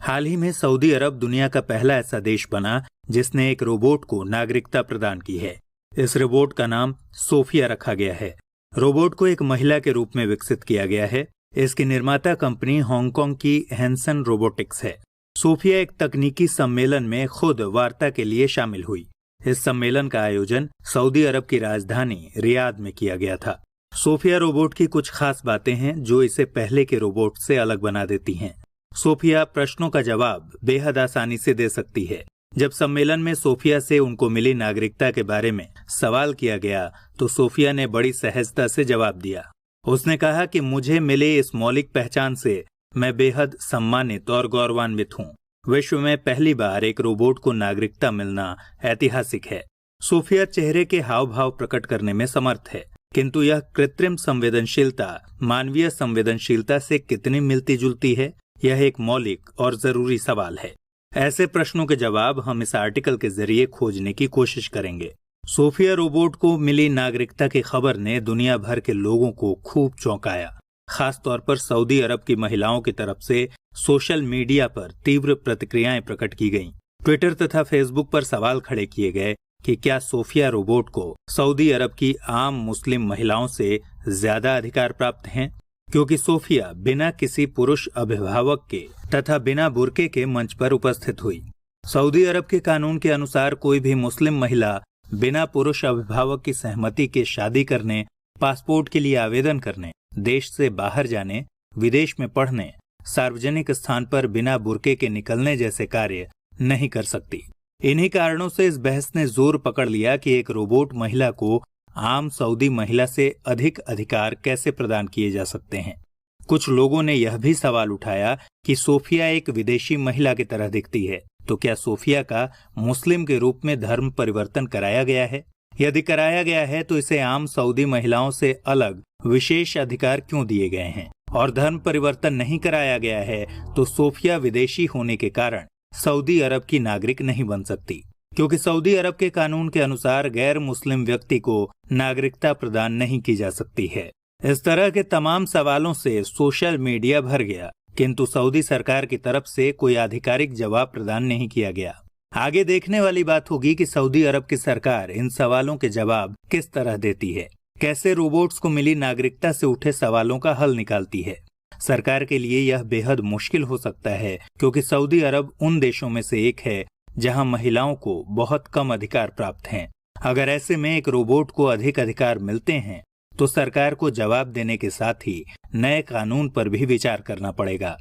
हाल ही में सऊदी अरब दुनिया का पहला ऐसा देश बना जिसने एक रोबोट को नागरिकता प्रदान की है। इस रोबोट का नाम सोफिया रखा गया है। रोबोट को एक महिला के रूप में विकसित किया गया है। इसकी निर्माता कंपनी हांगकांग की हैंसन रोबोटिक्स है। सोफिया एक तकनीकी सम्मेलन में खुद वार्ता के लिए शामिल हुई। इस सम्मेलन का आयोजन सऊदी अरब की राजधानी रियाद में किया गया था। सोफिया रोबोट की कुछ खास बातें हैं जो इसे पहले के रोबोट से अलग बना देती हैं। सोफिया प्रश्नों का जवाब बेहद आसानी से दे सकती है। जब सम्मेलन में सोफिया से उनको मिली नागरिकता के बारे में सवाल किया गया तो सोफिया ने बड़ी सहजता से जवाब दिया। उसने कहा कि मुझे मिले इस मौलिक पहचान से मैं बेहद सम्मानित और गौरवान्वित हूँ। विश्व में पहली बार एक रोबोट को नागरिकता मिलना ऐतिहासिक है। सोफिया चेहरे के हाव भाव प्रकट करने में समर्थ है, किंतु यह कृत्रिम संवेदनशीलता मानवीय संवेदनशीलता से कितनी मिलती जुलती है, यह एक मौलिक और जरूरी सवाल है। ऐसे प्रश्नों के जवाब हम इस आर्टिकल के जरिए खोजने की कोशिश करेंगे। सोफिया रोबोट को मिली नागरिकता की खबर ने दुनिया भर के लोगों को खूब चौंकाया। खास तौर पर सऊदी अरब की महिलाओं की तरफ से सोशल मीडिया पर तीव्र प्रतिक्रियाएं प्रकट की गईं। ट्विटर तथा फेसबुक पर सवाल खड़े किए गए कि क्या सोफिया रोबोट को सऊदी अरब की आम मुस्लिम महिलाओं से ज्यादा अधिकार प्राप्त हैं, क्योंकि सोफिया बिना किसी पुरुष अभिभावक के तथा बिना बुर्के के मंच पर उपस्थित हुई। सऊदी अरब के कानून के अनुसार कोई भी मुस्लिम महिला बिना पुरुष अभिभावक की सहमति के शादी करने, पासपोर्ट के लिए आवेदन करने, देश से बाहर जाने, विदेश में पढ़ने, सार्वजनिक स्थान पर बिना बुर्के के निकलने जैसे कार्य नहीं कर सकती। इन्हीं कारणों से इस बहस ने जोर पकड़ लिया कि एक रोबोट महिला को आम सऊदी महिला से अधिक अधिकार कैसे प्रदान किए जा सकते हैं। कुछ लोगों ने यह भी सवाल उठाया कि सोफिया एक विदेशी महिला की तरह दिखती है, तो क्या सोफिया का मुस्लिम के रूप में धर्म परिवर्तन कराया गया है? यदि कराया गया है तो इसे आम सऊदी महिलाओं से अलग विशेष अधिकार क्यों दिए गए हैं? और धर्म परिवर्तन नहीं कराया गया है तो सोफिया विदेशी होने के कारण सऊदी अरब की नागरिक नहीं बन सकती, क्योंकि सऊदी अरब के कानून के अनुसार गैर मुस्लिम व्यक्ति को नागरिकता प्रदान नहीं की जा सकती है। इस तरह के तमाम सवालों से सोशल मीडिया भर गया, किंतु सऊदी सरकार की तरफ से कोई आधिकारिक जवाब प्रदान नहीं किया गया। आगे देखने वाली बात होगी कि सऊदी अरब की सरकार इन सवालों के जवाब किस तरह देती है, कैसे रोबोट्स को मिली नागरिकता से उठे सवालों का हल निकालती है। सरकार के लिए यह बेहद मुश्किल हो सकता है, क्योंकि सऊदी अरब उन देशों में से एक है जहां महिलाओं को बहुत कम अधिकार प्राप्त हैं। अगर ऐसे में एक रोबोट को अधिक अधिकार मिलते हैं तो सरकार को जवाब देने के साथ ही नए कानून पर भी विचार करना पड़ेगा।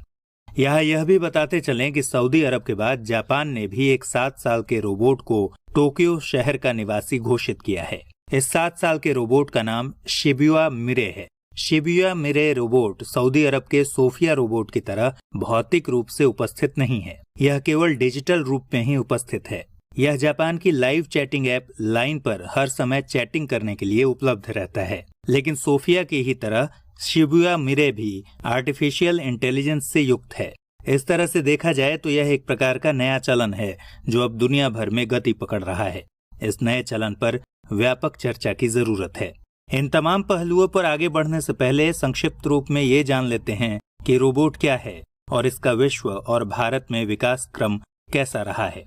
यहाँ यह भी बताते चलें कि सऊदी अरब के बाद जापान ने भी एक 7 साल के रोबोट को टोक्यो शहर का निवासी घोषित किया है। इस 7 साल के रोबोट का नाम शिबुया मिरे है। शिबुया मिरे रोबोट सऊदी अरब के सोफिया रोबोट की तरह भौतिक रूप से उपस्थित नहीं है, यह केवल डिजिटल रूप में ही उपस्थित है। यह जापान की लाइव चैटिंग ऐप लाइन पर हर समय चैटिंग करने के लिए उपलब्ध रहता है। लेकिन सोफिया की ही तरह शिबुया मिरे भी आर्टिफिशियल इंटेलिजेंस से युक्त है। इस तरह से देखा जाए तो यह एक प्रकार का नया चलन है जो अब दुनिया भर में गति पकड़ रहा है। इस नए चलन पर व्यापक चर्चा की जरूरत है। इन तमाम पहलुओं पर आगे बढ़ने से पहले संक्षिप्त रूप में ये जान लेते हैं कि रोबोट क्या है और इसका विश्व और भारत में विकास क्रम कैसा रहा है।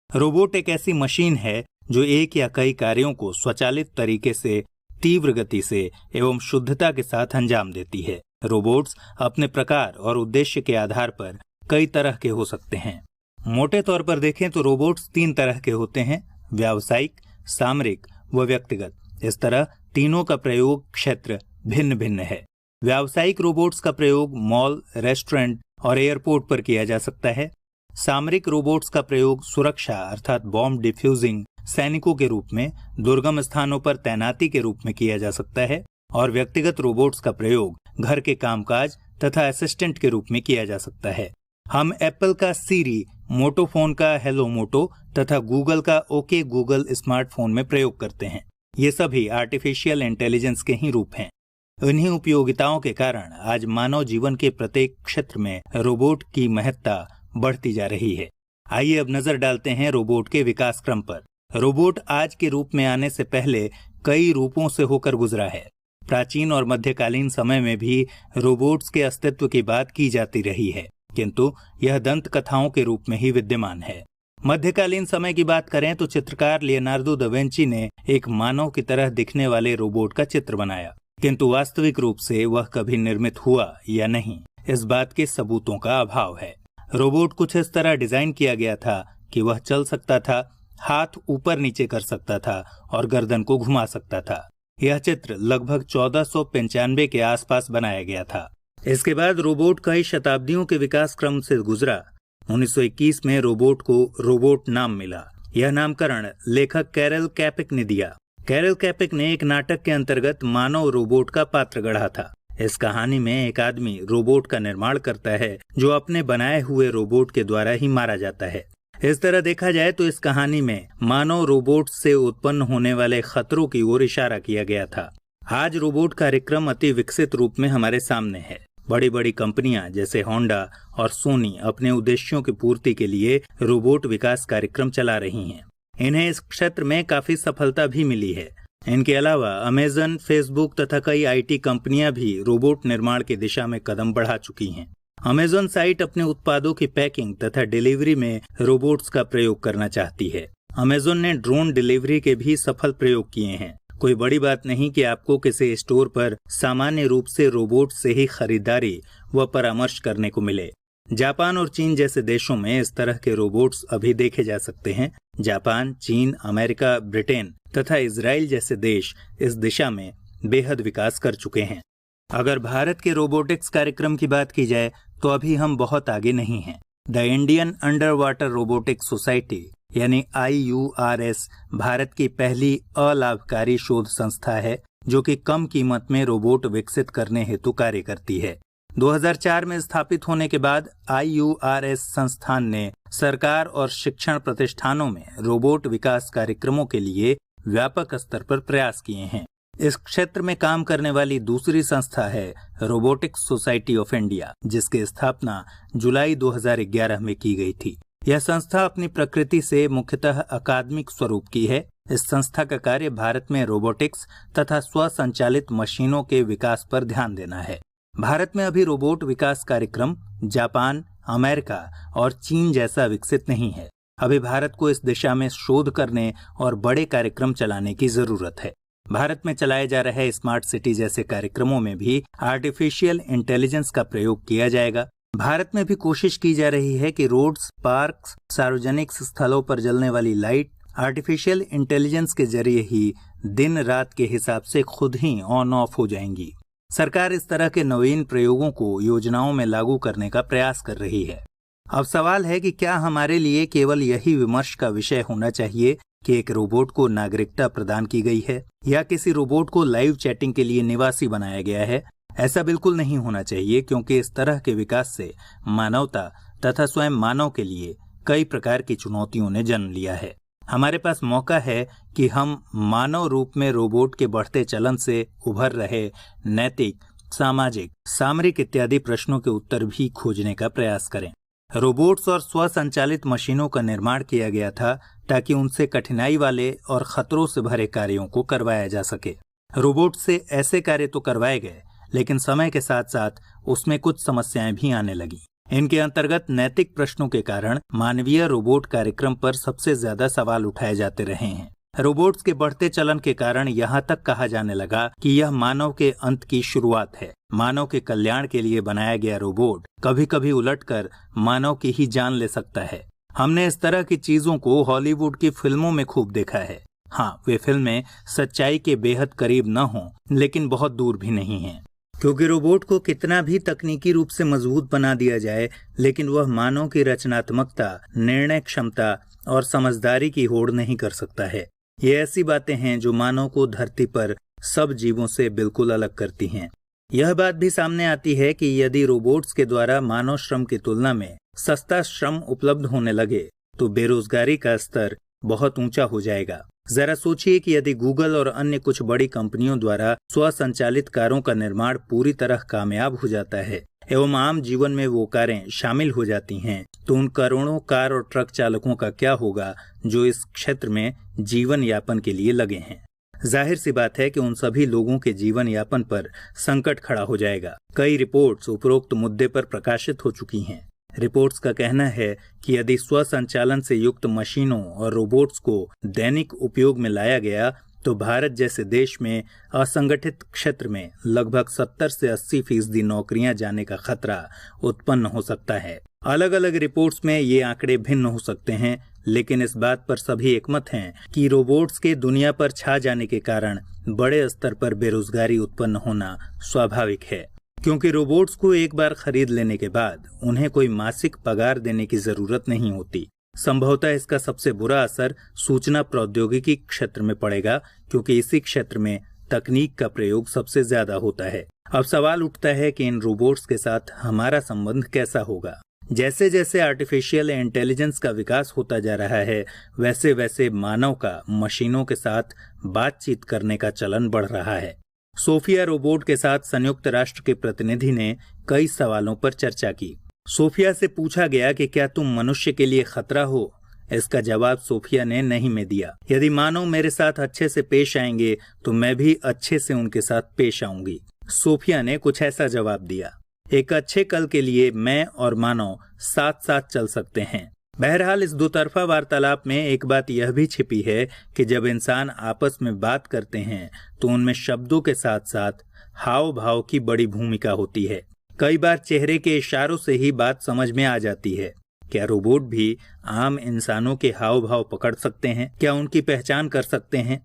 रोबोट एक ऐसी मशीन है जो एक या कई कार्यों को स्वचालित तरीके से, तीव्र गति से एवं शुद्धता के साथ अंजाम देती है। रोबोट्स अपने प्रकार और उद्देश्य के आधार पर कई तरह के हो सकते हैं। मोटे तौर पर देखें तो रोबोट्स 3 तरह के होते हैं: व्यावसायिक, सामरिक व व्यक्तिगत। इस तरह तीनों का प्रयोग क्षेत्र भिन्न भिन्न है। व्यावसायिक रोबोट्स का प्रयोग मॉल, रेस्टोरेंट और एयरपोर्ट पर किया जा सकता है। सामरिक रोबोट्स का प्रयोग सुरक्षा अर्थात बॉम्ब डिफ्यूजिंग सैनिकों के रूप में, दुर्गम स्थानों पर तैनाती के रूप में किया जा सकता है। और व्यक्तिगत रोबोट्स का प्रयोग घर के कामकाज तथा असिस्टेंट के रूप में किया जा सकता है। हम एप्पल का सीरी, मोटो फोन का हेलो मोटो तथा गूगल का ओके गूगल स्मार्टफोन में प्रयोग करते हैं। ये सभी आर्टिफिशियल इंटेलिजेंस के ही रूप हैं। इन्हीं उपयोगिताओं के कारण आज मानव जीवन के प्रत्येक क्षेत्र में रोबोट की महत्ता बढ़ती जा रही है। आइए अब नजर डालते हैं रोबोट के विकास क्रम पर। रोबोट आज के रूप में आने से पहले कई रूपों से होकर गुजरा है। प्राचीन और मध्यकालीन समय में भी रोबोट्स के अस्तित्व की बात की जाती रही है। किंतु यह दंत कथाओं के रूप में ही विद्यमान है। मध्यकालीन समय की बात करें तो चित्रकार लियोनार्दो दा विंची ने एक मानव की तरह दिखने वाले रोबोट का चित्र बनाया, किंतु वास्तविक रूप से वह कभी निर्मित हुआ या नहीं, इस बात के सबूतों का अभाव है। रोबोट कुछ इस तरह डिजाइन किया गया था कि वह चल सकता था, हाथ ऊपर नीचे कर सकता था और गर्दन को घुमा सकता था। यह चित्र लगभग 1495 के आसपास बनाया गया था। इसके बाद रोबोट कई शताब्दियों के विकास क्रम से गुजरा। 1921 में रोबोट को रोबोट नाम मिला। यह नामकरण लेखक कैरल कैपिक ने दिया। कैरल कैपिक ने एक नाटक के अंतर्गत मानव रोबोट का पात्र गढ़ा था। इस कहानी में एक आदमी रोबोट का निर्माण करता है जो अपने बनाए हुए रोबोट के द्वारा ही मारा जाता है। इस तरह देखा जाए तो इस कहानी में मानव रोबोट से उत्पन्न होने वाले खतरों की ओर इशारा किया गया था। आज रोबोट कार्यक्रम अति विकसित रूप में हमारे सामने है। बड़ी बड़ी कंपनियां जैसे होंडा और सोनी अपने उद्देश्यों की पूर्ति के लिए रोबोट विकास कार्यक्रम चला रही हैं। इन्हें इस क्षेत्र में काफी सफलता भी मिली है। इनके अलावा अमेजन, फेसबुक तथा कई आईटी कंपनियां भी रोबोट निर्माण की दिशा में कदम बढ़ा चुकी हैं। अमेजन साइट अपने उत्पादों की पैकिंग तथा डिलीवरी में रोबोट्स का प्रयोग करना चाहती है। अमेजन ने ड्रोन डिलीवरी के भी सफल प्रयोग किए हैं। कोई बड़ी बात नहीं कि आपको किसी स्टोर पर सामान्य रूप से रोबोट से ही खरीदारी व परामर्श करने को मिले। जापान और चीन जैसे देशों में इस तरह के रोबोट्स अभी देखे जा सकते हैं। जापान, चीन, अमेरिका, ब्रिटेन तथा इजराइल जैसे देश इस दिशा में बेहद विकास कर चुके हैं। अगर भारत के रोबोटिक्स कार्यक्रम की बात की जाए तो अभी हम बहुत आगे नहीं हैं। The Indian under water robotics society यानी IURS भारत की पहली अलाभकारी शोध संस्था है जो कि कम कीमत में रोबोट विकसित करने हेतु कार्य करती है। 2004 में स्थापित होने के बाद IURS संस्थान ने सरकार और शिक्षण प्रतिष्ठानों में रोबोट विकास कार्यक्रमों के लिए व्यापक स्तर पर प्रयास किए हैं। इस क्षेत्र में काम करने वाली दूसरी संस्था है रोबोटिक्स सोसाइटी ऑफ इंडिया, जिसकी स्थापना जुलाई 2011 में की गई थी। यह संस्था अपनी प्रकृति से मुख्यतः अकादमिक स्वरूप की है। इस संस्था का कार्य भारत में रोबोटिक्स तथा स्वसंचालित मशीनों के विकास पर ध्यान देना है। भारत में अभी रोबोट विकास कार्यक्रम जापान, अमेरिका और चीन जैसा विकसित नहीं है। अभी भारत को इस दिशा में शोध करने और बड़े कार्यक्रम चलाने की जरूरत है। भारत में चलाए जा रहे स्मार्ट सिटी जैसे कार्यक्रमों में भी आर्टिफिशियल इंटेलिजेंस का प्रयोग किया जाएगा। भारत में भी कोशिश की जा रही है कि रोड्स, पार्क्स, सार्वजनिक स्थलों पर जलने वाली लाइट आर्टिफिशियल इंटेलिजेंस के जरिए ही दिन रात के हिसाब से खुद ही ऑन ऑफ हो जाएंगी। सरकार इस तरह के नवीन प्रयोगों को योजनाओं में लागू करने का प्रयास कर रही है। अब सवाल है कि क्या हमारे लिए केवल यही विमर्श का विषय होना चाहिए कि एक रोबोट को नागरिकता प्रदान की गई है या किसी रोबोट को लाइव चैटिंग के लिए निवासी बनाया गया है? ऐसा बिल्कुल नहीं होना चाहिए, क्योंकि इस तरह के विकास से मानवता तथा स्वयं मानव के लिए कई प्रकार की चुनौतियों ने जन्म लिया है। हमारे पास मौका है कि हम मानव रूप में रोबोट के बढ़ते चलन से उभर रहे नैतिक, सामाजिक, सामरिक इत्यादि प्रश्नों के उत्तर भी खोजने का प्रयास करें। रोबोट्स और स्वसंचालित मशीनों का निर्माण किया गया था ताकि उनसे कठिनाई वाले और खतरों से भरे कार्यों को करवाया जा सके। रोबोट से ऐसे कार्य तो करवाए गए, लेकिन समय के साथ साथ उसमें कुछ समस्याएं भी आने लगी। इनके अंतर्गत नैतिक प्रश्नों के कारण मानवीय रोबोट कार्यक्रम पर सबसे ज्यादा सवाल उठाए जाते रहे हैं। रोबोट्स के बढ़ते चलन के कारण यहाँ तक कहा जाने लगा कि यह मानव के अंत की शुरुआत है। मानव के कल्याण के लिए बनाया गया रोबोट कभी कभी उलटकर मानव की ही जान ले सकता है। हमने इस तरह की चीजों को हॉलीवुड की फिल्मों में खूब देखा है। हाँ, वे फिल्में सच्चाई के बेहद करीब न हों, लेकिन बहुत दूर भी नहीं हैं। क्योंकि रोबोट को कितना भी तकनीकी रूप से मजबूत बना दिया जाए, लेकिन वह मानव की रचनात्मकता, निर्णय क्षमता और समझदारी की होड़ नहीं कर सकता है। ये ऐसी बातें हैं जो मानव को धरती पर सब जीवों से बिल्कुल अलग करती हैं। यह बात भी सामने आती है कि यदि रोबोट्स के द्वारा मानव श्रम की तुलना में सस्ता श्रम उपलब्ध होने लगे तो बेरोजगारी का स्तर बहुत ऊंचा हो जाएगा। जरा सोचिए कि यदि गूगल और अन्य कुछ बड़ी कंपनियों द्वारा स्वसंचालित कारों का निर्माण पूरी तरह कामयाब हो जाता है एवं आम जीवन में वो कारें शामिल हो जाती हैं, तो उन करोड़ों कार और ट्रक चालकों का क्या होगा जो इस क्षेत्र में जीवन यापन के लिए लगे हैं। जाहिर सी बात है कि उन सभी लोगों के जीवन यापन पर संकट खड़ा हो जाएगा। कई रिपोर्ट्स उपरोक्त मुद्दे पर प्रकाशित हो चुकी हैं। रिपोर्ट्स का कहना है कि यदि स्वसंचालन से युक्त मशीनों और रोबोट्स को दैनिक उपयोग में लाया गया तो भारत जैसे देश में असंगठित क्षेत्र में लगभग 70 से 80% नौकरियां जाने का खतरा उत्पन्न हो सकता है। अलग अलग रिपोर्ट्स में ये आंकड़े भिन्न हो सकते हैं, लेकिन इस बात पर सभी एकमत हैं कि रोबोट्स के दुनिया पर छा जाने के कारण बड़े स्तर पर बेरोजगारी उत्पन्न होना स्वाभाविक है, क्योंकि रोबोट्स को एक बार खरीद लेने के बाद उन्हें कोई मासिक पगार देने की जरूरत नहीं होती। संभवतः इसका सबसे बुरा असर सूचना प्रौद्योगिकी क्षेत्र में पड़ेगा, क्योंकि इसी क्षेत्र में तकनीक का प्रयोग सबसे ज्यादा होता है। अब सवाल उठता है कि इन रोबोट्स के साथ हमारा संबंध कैसा होगा। जैसे जैसे आर्टिफिशियल इंटेलिजेंस का विकास होता जा रहा है, वैसे वैसे मानव का मशीनों के साथ बातचीत करने का चलन बढ़ रहा है। सोफिया रोबोट के साथ संयुक्त राष्ट्र के प्रतिनिधि ने कई सवालों पर चर्चा की। सोफिया से पूछा गया कि क्या तुम मनुष्य के लिए खतरा हो। इसका जवाब सोफिया ने नहीं में दिया। यदि मानव मेरे साथ अच्छे से पेश आएंगे तो मैं भी अच्छे से उनके साथ पेश आऊंगी। सोफिया ने कुछ ऐसा जवाब दिया, एक अच्छे कल के लिए मैं और मानव साथ साथ चल सकते हैं। बहरहाल इस दोतरफा वार्तालाप में एक बात यह भी छिपी है कि जब इंसान आपस में बात करते हैं तो उनमें शब्दों के साथ साथ हाव भाव की बड़ी भूमिका होती है। कई बार चेहरे के इशारों से ही बात समझ में आ जाती है। क्या रोबोट भी आम इंसानों के हाव भाव पकड़ सकते हैं? क्या उनकी पहचान कर सकते हैं?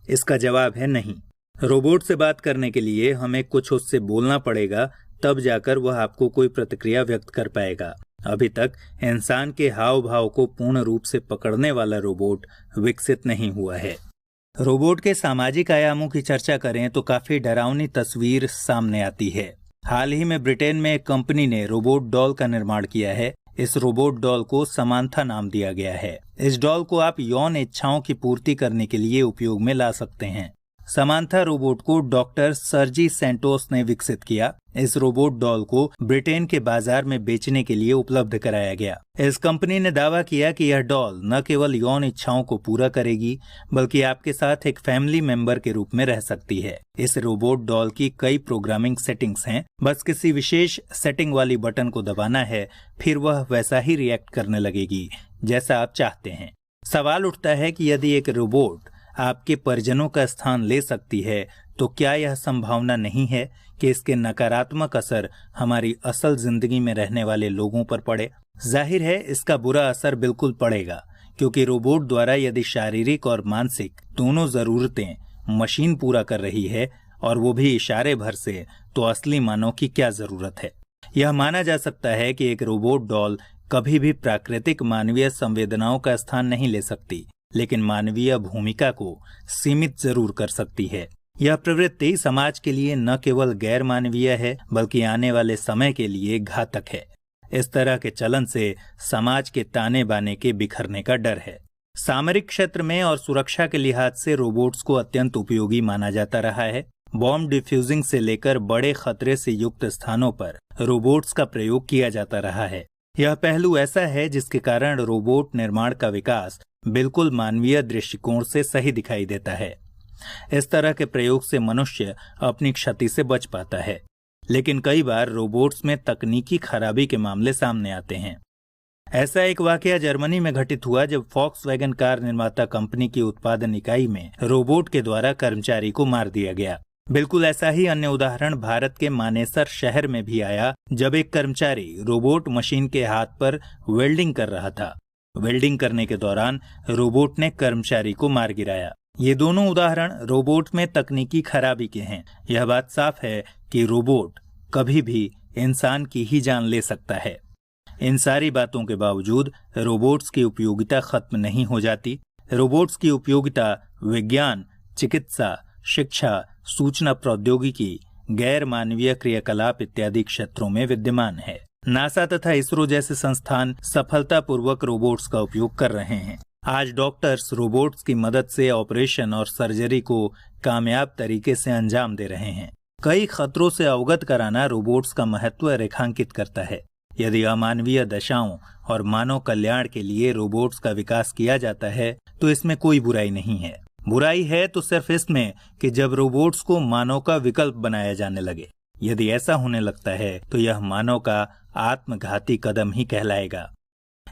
इसका जवाब है नहीं। रोबोट से बात करने के लिए हमें कुछ उससे बोलना पड़ेगा, तब जाकर वह आपको कोई प्रतिक्रिया व्यक्त कर पाएगा। अभी तक इंसान के हाव भाव को पूर्ण रूप से पकड़ने वाला रोबोट विकसित नहीं हुआ है। रोबोट के सामाजिक आयामों की चर्चा करें तो काफी डरावनी तस्वीर सामने आती है। हाल ही में ब्रिटेन में एक कंपनी ने रोबोट डॉल का निर्माण किया है। इस रोबोट डॉल को समांथा नाम दिया गया है। इस डॉल को आप यौन इच्छाओं की पूर्ति करने के लिए उपयोग में ला सकते हैं। समांथा रोबोट को डॉक्टर सर्जी सेंटोस ने विकसित किया। इस रोबोट डॉल को ब्रिटेन के बाजार में बेचने के लिए उपलब्ध कराया गया। इस कंपनी ने दावा किया कि यह डॉल न केवल यौन इच्छाओं को पूरा करेगी, बल्कि आपके साथ एक फैमिली मेंबर के रूप में रह सकती है। इस रोबोट डॉल की कई प्रोग्रामिंग सेटिंग्स हैं। बस किसी विशेष सेटिंग वाली बटन को दबाना है, फिर वह वैसा ही रिएक्ट करने लगेगी जैसा आप चाहते हैं। सवाल उठता है कि यदि एक रोबोट आपके परिजनों का स्थान ले सकती है तो क्या यह संभावना नहीं है कि इसके नकारात्मक असर हमारी असल जिंदगी में रहने वाले लोगों पर पड़े? जाहिर है इसका बुरा असर बिल्कुल पड़ेगा, क्योंकि रोबोट द्वारा यदि शारीरिक और मानसिक दोनों जरूरतें मशीन पूरा कर रही है और वो भी इशारे भर से, तो असली मानव की क्या जरूरत है। यह माना जा सकता है कि एक रोबोट डॉल कभी भी प्राकृतिक मानवीय संवेदनाओं का स्थान नहीं ले सकती, लेकिन मानवीय भूमिका को सीमित जरूर कर सकती है। यह प्रवृत्ति समाज के लिए न केवल गैर मानवीय है, बल्कि आने वाले समय के लिए घातक है। इस तरह के चलन से समाज के ताने बाने के बिखरने का डर है। सामरिक क्षेत्र में और सुरक्षा के लिहाज से रोबोट्स को अत्यंत उपयोगी माना जाता रहा है। बॉम्ब डिफ्यूजिंग से लेकर बड़े खतरे से युक्त स्थानों पर रोबोट्स का प्रयोग किया जाता रहा है। यह पहलू ऐसा है जिसके कारण रोबोट निर्माण का विकास बिल्कुल मानवीय दृष्टिकोण से सही दिखाई देता है। इस तरह के प्रयोग से मनुष्य अपनी क्षति से बच पाता है, लेकिन कई बार रोबोट्स में तकनीकी खराबी के मामले सामने आते हैं। ऐसा एक वाकया जर्मनी में घटित हुआ जब फॉक्सवैगन कार निर्माता कंपनी की उत्पादन इकाई में रोबोट के द्वारा कर्मचारी को मार दिया गया। बिल्कुल ऐसा ही अन्य उदाहरण भारत के मानेसर शहर में भी आया, जब एक कर्मचारी रोबोट मशीन के हाथ पर वेल्डिंग कर रहा था। वेल्डिंग करने के दौरान रोबोट ने कर्मचारी को मार गिराया। ये दोनों उदाहरण रोबोट में तकनीकी खराबी के हैं। यह बात साफ है कि रोबोट कभी भी इंसान की ही जान ले सकता है। इन सारी बातों के बावजूद रोबोट्स की उपयोगिता खत्म नहीं हो जाती। रोबोट्स की उपयोगिता विज्ञान, चिकित्सा, शिक्षा, सूचना प्रौद्योगिकी, गैर मानवीय क्रियाकलाप इत्यादि क्षेत्रों में विद्यमान है। नासा तथा इसरो जैसे संस्थान सफलतापूर्वक रोबोट्स का उपयोग कर रहे हैं। आज डॉक्टर्स रोबोट्स की मदद से ऑपरेशन और सर्जरी को कामयाब तरीके से अंजाम दे रहे हैं। कई खतरों से अवगत कराना रोबोट्स का महत्व रेखांकित करता है। यदि अमानवीय दशाओं और मानव कल्याण के लिए रोबोट्स का विकास किया जाता है तो इसमें कोई बुराई नहीं है। बुराई है तो सिर्फ इसमें कि जब रोबोट्स को मानव का विकल्प बनाया जाने लगे। यदि ऐसा होने लगता है तो यह मानव का आत्मघाती कदम ही कहलाएगा।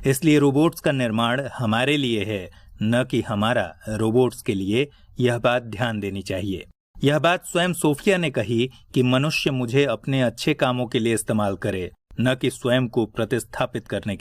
इसलिए रोबोट्स का निर्माण हमारे लिए है, न कि हमारा रोबोट्स के लिए। यह बात ध्यान देनी चाहिए। यह बात स्वयं सोफिया ने कही कि मनुष्य मुझे अपने अच्छे कामों के लिए इस्तेमाल करे, न कि स्वयं को प्रतिस्थापित करने के लिए।